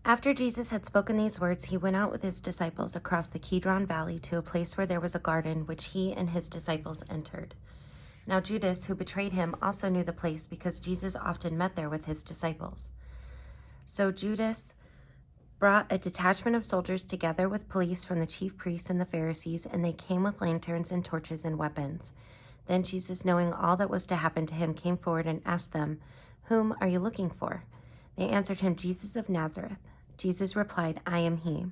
After Jesus had spoken these words, he went out with his disciples across the Kidron Valley to a place where there was a garden, which he and his disciples entered. Now Judas, who betrayed him, also knew the place because Jesus often met there with his disciples. So Judas brought a detachment of soldiers together with police from the chief priests and the Pharisees, and they came with lanterns and torches and weapons. Then Jesus, knowing all that was to happen to him, came forward and asked them, "Whom are you looking for?" They answered him, "Jesus of Nazareth." Jesus replied, "I am he."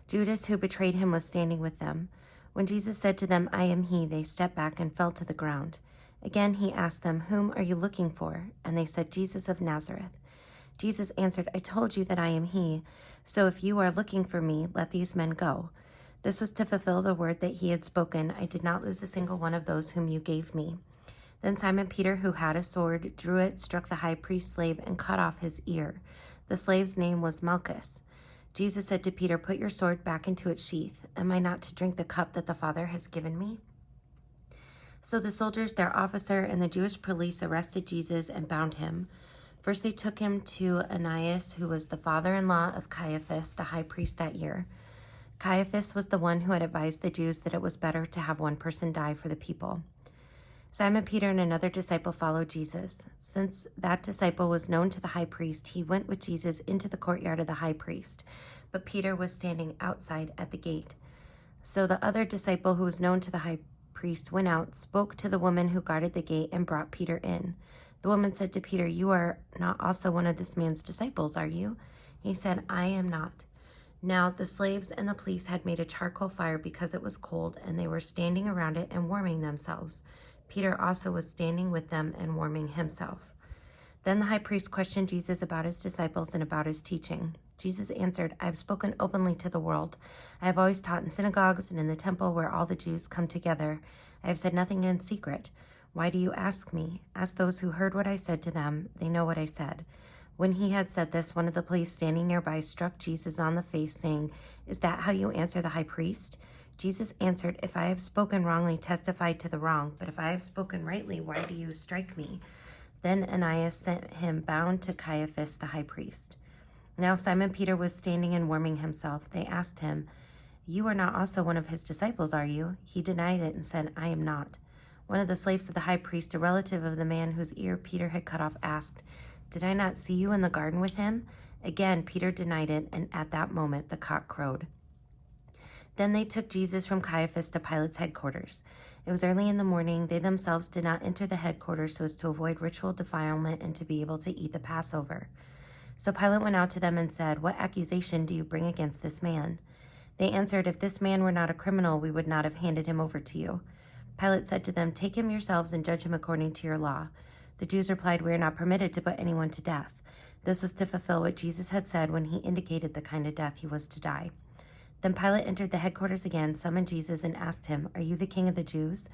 Judas, who betrayed him, was standing with them. When Jesus said to them, "I am he," they stepped back and fell to the ground. Again he asked them, "Whom are you looking for?" And they said, "Jesus of Nazareth." Jesus answered, "I told you that I am he. So if you are looking for me, let these men go." This was to fulfill the word that he had spoken, "I did not lose a single one of those whom you gave me." Then Simon Peter, who had a sword, drew it, struck the high priest's slave, and cut off his ear. The slave's name was Malchus. Jesus said to Peter, "Put your sword back into its sheath. Am I not to drink the cup that the Father has given me?" So the soldiers, their officer, and the Jewish police arrested Jesus and bound him. First they took him to Ananias, who was the father-in-law of Caiaphas, the high priest that year. Caiaphas was the one who had advised the Jews that it was better to have one person die for the people. Simon Peter and another disciple followed Jesus. Since that disciple was known to the high priest, he went with Jesus into the courtyard of the high priest, but Peter was standing outside at the gate. So the other disciple, who was known to the high priest, went out, spoke to the woman who guarded the gate, and brought Peter in. The woman said to Peter, "You are not also one of this man's disciples, are you?" He said, "I am not." Now the slaves and the police had made a charcoal fire because it was cold, and they were standing around it and warming themselves. Peter also was standing with them and warming himself. Then the high priest questioned Jesus about his disciples and about his teaching. Jesus answered, "I have spoken openly to the world. I have always taught in synagogues and in the temple where all the Jews come together. I have said nothing in secret. Why do you ask me? Ask those who heard what I said to them. They know what I said." When he had said this, one of the police standing nearby struck Jesus on the face, saying, "Is that how you answer the high priest?" Jesus answered, "If I have spoken wrongly, testify to the wrong. But if I have spoken rightly, why do you strike me?" Then Ananias sent him bound to Caiaphas, the high priest. Now Simon Peter was standing and warming himself. They asked him, "You are not also one of his disciples, are you?" He denied it and said, "I am not." One of the slaves of the high priest, a relative of the man whose ear Peter had cut off, asked, "Did I not see you in the garden with him?" Again Peter denied it, and at that moment the cock crowed. Then they took Jesus from Caiaphas to Pilate's headquarters. It was early in the morning. They themselves did not enter the headquarters so as to avoid ritual defilement and to be able to eat the Passover. So Pilate went out to them and said, "What accusation do you bring against this man?" They answered, "If this man were not a criminal, we would not have handed him over to you." Pilate said to them, "Take him yourselves and judge him according to your law." The Jews replied, "We are not permitted to put anyone to death." This was to fulfill what Jesus had said when he indicated the kind of death he was to die. Then Pilate entered the headquarters again, summoned Jesus, and asked him, "Are you the king of the Jews?"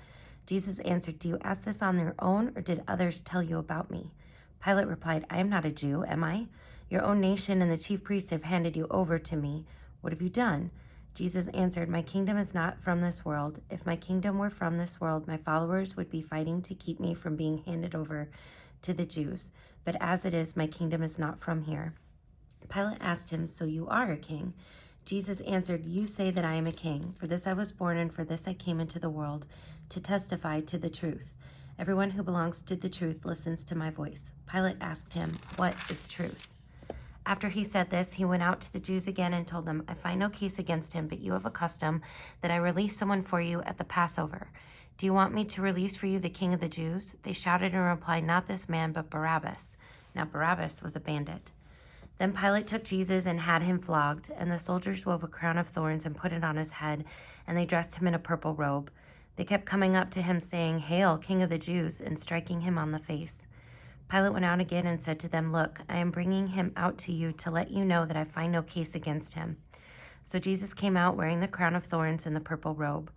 Jesus answered, "Do you ask this on your own, or did others tell you about me?" Pilate replied, "I am not a Jew, am I? Your own nation and the chief priests have handed you over to me. What have you done?" Jesus answered, "My kingdom is not from this world. If my kingdom were from this world, my followers would be fighting to keep me from being handed over to the Jews. But as it is, my kingdom is not from here." Pilate asked him, "So you are a king?" Jesus answered, "You say that I am a king. For this I was born, and for this I came into the world, to testify to the truth. Everyone who belongs to the truth listens to my voice." Pilate asked him, "What is truth?" After he said this, he went out to the Jews again and told them, "I find no case against him, but you have a custom that I release someone for you at the Passover. Do you want me to release for you the king of the Jews?" They shouted in reply, "Not this man, but Barabbas." Now Barabbas was a bandit. Then Pilate took Jesus and had him flogged, and the soldiers wove a crown of thorns and put it on his head, and they dressed him in a purple robe. They kept coming up to him, saying, "Hail, King of the Jews," and striking him on the face. Pilate went out again and said to them, "Look, I am bringing him out to you to let you know that I find no case against him." So Jesus came out wearing the crown of thorns and the purple robe.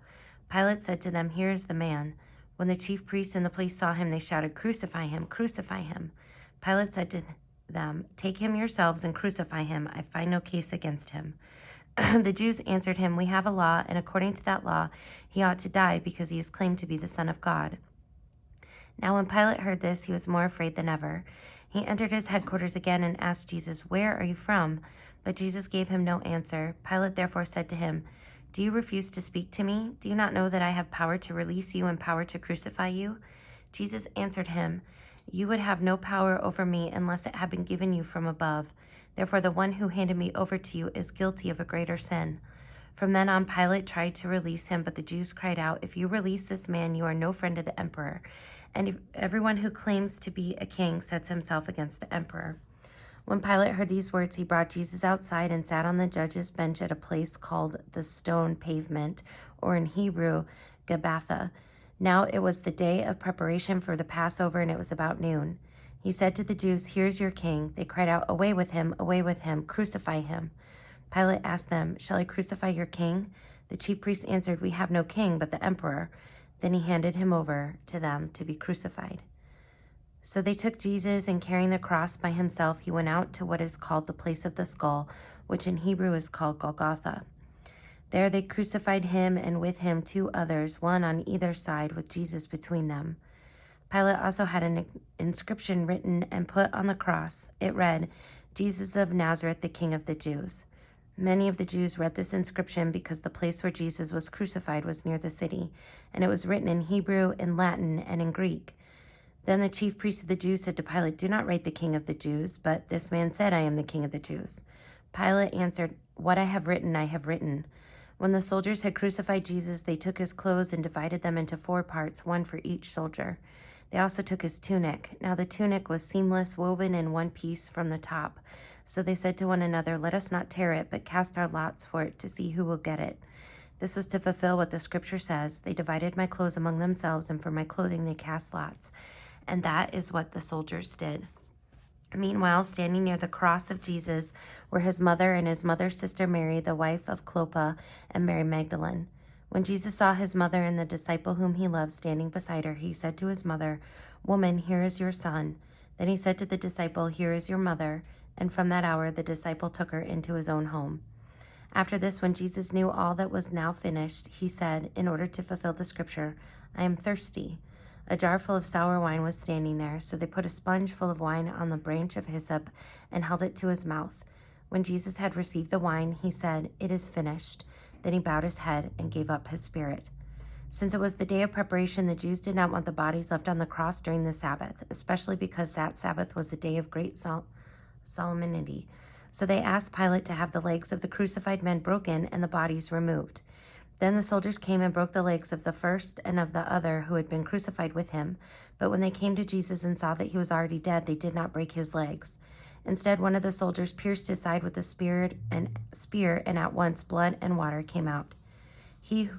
Pilate said to them, "Here is the man." When the chief priests and the police saw him, they shouted, "Crucify him, crucify him." Pilate said to them, "Take him yourselves and crucify him. I find no case against him." The Jews answered him, "We have a law, and according to that law, he ought to die because he is claimed to be the Son of God." Now when Pilate heard this, he was more afraid than ever. He entered his headquarters again and asked Jesus, "Where are you from?" But Jesus gave him no answer. Pilate therefore said to him, "Do you refuse to speak to me? Do you not know that I have power to release you and power to crucify you?" Jesus answered him, "You would have no power over me unless it had been given you from above. Therefore the one who handed me over to you is guilty of a greater sin." From then on, Pilate tried to release him, but the Jews cried out, "If you release this man, you are no friend of the emperor. And if everyone who claims to be a king sets himself against the emperor." When Pilate heard these words, he brought Jesus outside and sat on the judge's bench at a place called the Stone Pavement, or in Hebrew, Gabbatha. Now it was the day of preparation for the Passover, and it was about noon. He said to the Jews, "Here's your king." They cried out, away with him, crucify him." Pilate asked them, "Shall I crucify your king?" The chief priests answered, "We have no king but the emperor." Then he handed him over to them to be crucified. So they took Jesus, and carrying the cross by himself, he went out to what is called the place of the skull, which in Hebrew is called Golgotha. There they crucified him, and with him 2 others, one on either side, with Jesus between them. Pilate also had an inscription written and put on the cross. It read, "Jesus of Nazareth, the King of the Jews." Many of the Jews read this inscription because the place where Jesus was crucified was near the city, and it was written in Hebrew, in Latin, and in Greek. Then the chief priests of the Jews said to Pilate, "Do not write the King of the Jews, but this man said, 'I am the King of the Jews.'" Pilate answered, "What I have written, I have written." When the soldiers had crucified Jesus, they took his clothes and divided them into 4 parts, one for each soldier. They also took his tunic. Now the tunic was seamless, woven in one piece from the top. So they said to one another, "Let us not tear it, but cast our lots for it to see who will get it." This was to fulfill what the scripture says, "They divided my clothes among themselves, and for my clothing they cast lots." And that is what the soldiers did. Meanwhile, standing near the cross of Jesus were his mother and his mother's sister Mary, the wife of Clopas, and Mary Magdalene. When Jesus saw his mother and the disciple whom he loved standing beside her, he said to his mother, "Woman, here is your son." Then he said to the disciple, "Here is your mother." And from that hour the disciple took her into his own home. After this, when Jesus knew all that was now finished, he said, in order to fulfill the scripture, "I am thirsty." A jar full of sour wine was standing there, so they put a sponge full of wine on the branch of hyssop and held it to his mouth. When Jesus had received the wine, he said, "It is finished." Then he bowed his head and gave up his spirit. Since it was the day of preparation, the Jews did not want the bodies left on the cross during the Sabbath, especially because that Sabbath was a day of great solemnity. So they asked Pilate to have the legs of the crucified men broken and the bodies removed. Then the soldiers came and broke the legs of the first and of the other who had been crucified with him. But when they came to Jesus and saw that he was already dead, they did not break his legs. Instead, one of the soldiers pierced his side with a spear, and at once blood and water came out. He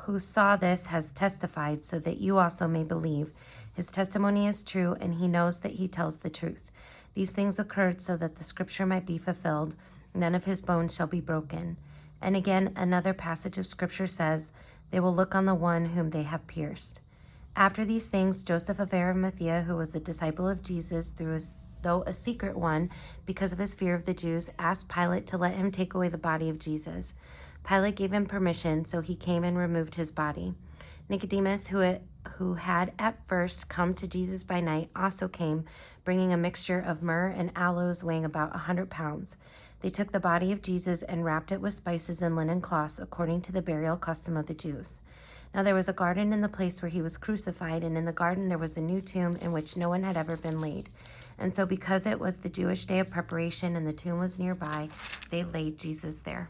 who saw this has testified, so that you also may believe. His testimony is true, and he knows that he tells the truth. These things occurred so that the scripture might be fulfilled, "None of his bones shall be broken." And again, another passage of scripture says, "They will look on the one whom they have pierced." After these things, Joseph of Arimathea, who was a disciple of Jesus, though a secret one, because of his fear of the Jews, asked Pilate to let him take away the body of Jesus. Pilate gave him permission, so he came and removed his body. Nicodemus, who had at first come to Jesus by night, also came, bringing a mixture of myrrh and aloes weighing about 100 pounds. They took the body of Jesus and wrapped it with spices and linen cloths, according to the burial custom of the Jews. Now there was a garden in the place where he was crucified, and in the garden there was a new tomb in which no one had ever been laid. And so because it was the Jewish day of preparation and the tomb was nearby, they laid Jesus there.